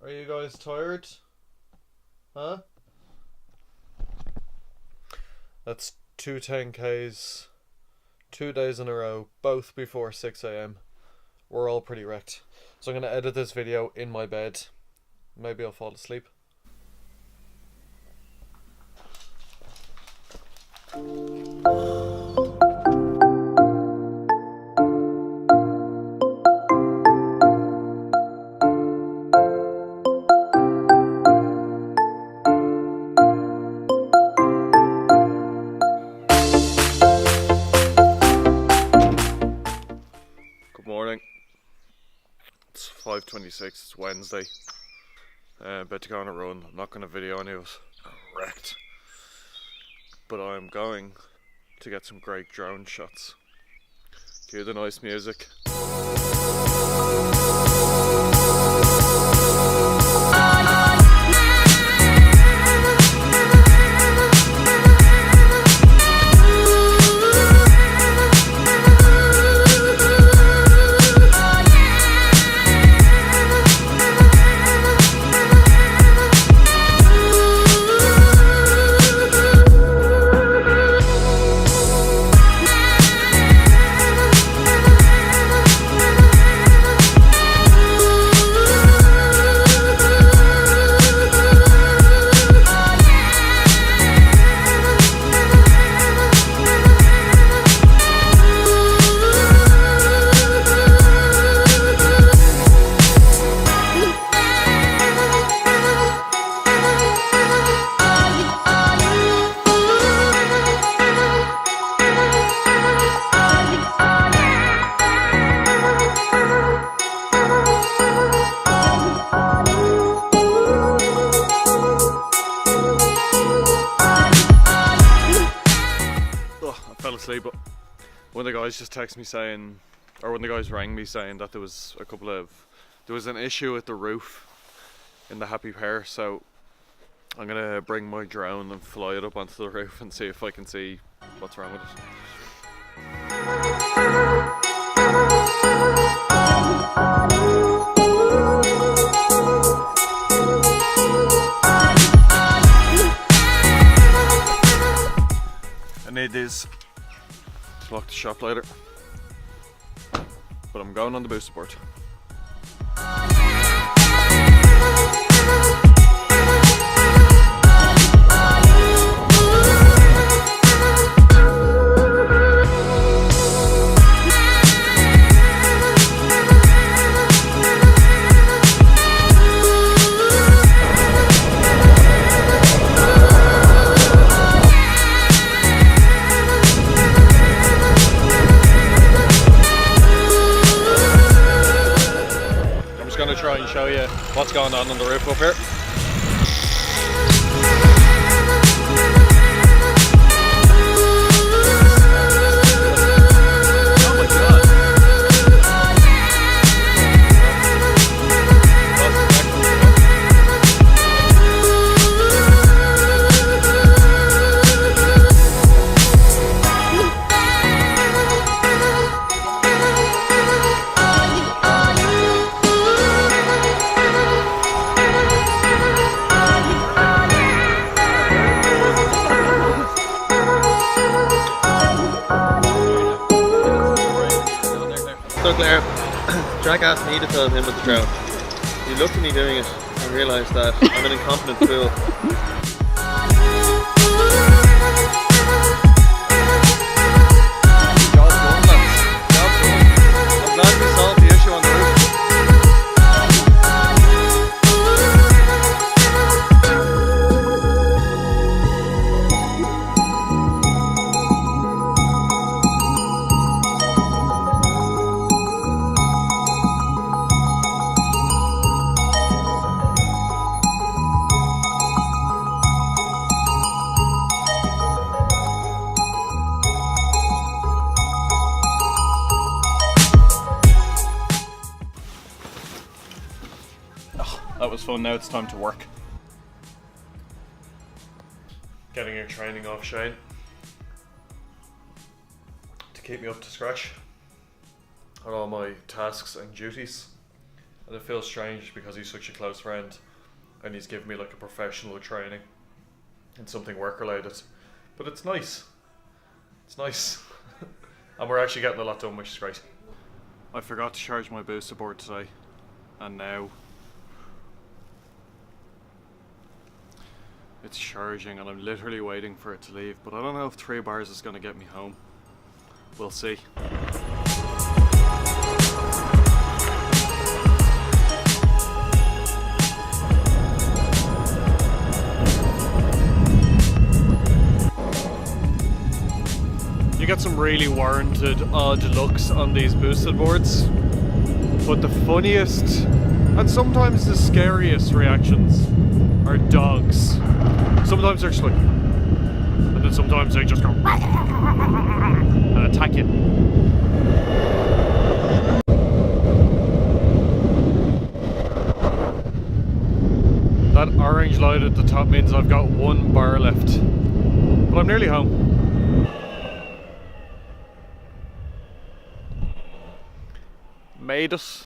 Are you guys tired? Huh? That's two 10Ks, 2 days in a row, both before 6 a.m. We're all pretty wrecked. So I'm going to edit this video in my bed. Maybe I'll fall asleep. Good morning. It's 5:26, it's Wednesday. About to go on a run. I'm not going to video any of it. I'm wrecked. But I'm going to get some great drone shots. Cue the nice music. Asleep, but one of the guys just texted me saying, or one of the guys rang me saying that there was an issue with the roof in the Happy Pear, so I'm gonna bring my drone and fly it up onto the roof and see if I can see what's wrong with it. I need these to lock the shop later, but I'm going on the booster board. Try and show you what's going on the roof up here. Oh my god. So Claire, Jack asked me to film him with the drone. He looked at me doing it and realised that I'm an incompetent fool. Job done, lads. Job done. I'm glad we solved the issue on the roof. That was fun, now it's time to work. Getting your training off Shane to keep me up to scratch on all my tasks and duties. and it feels strange because he's such a close friend and he's given me like a professional training in something work related, but it's nice. It's nice. And we're actually getting a lot done, which is great. I forgot to charge my booster board today, and now it's charging and I'm literally waiting for it to leave, but I don't know if 3 bars is going to get me home. We'll see. You get some really warranted odd looks on these boosted boards, but the funniest and sometimes the scariest reactions are dogs. Sometimes they're just like, and then sometimes they just go and attack you. That orange light at the top means I've got 1 bar left, but I'm nearly home. Made it.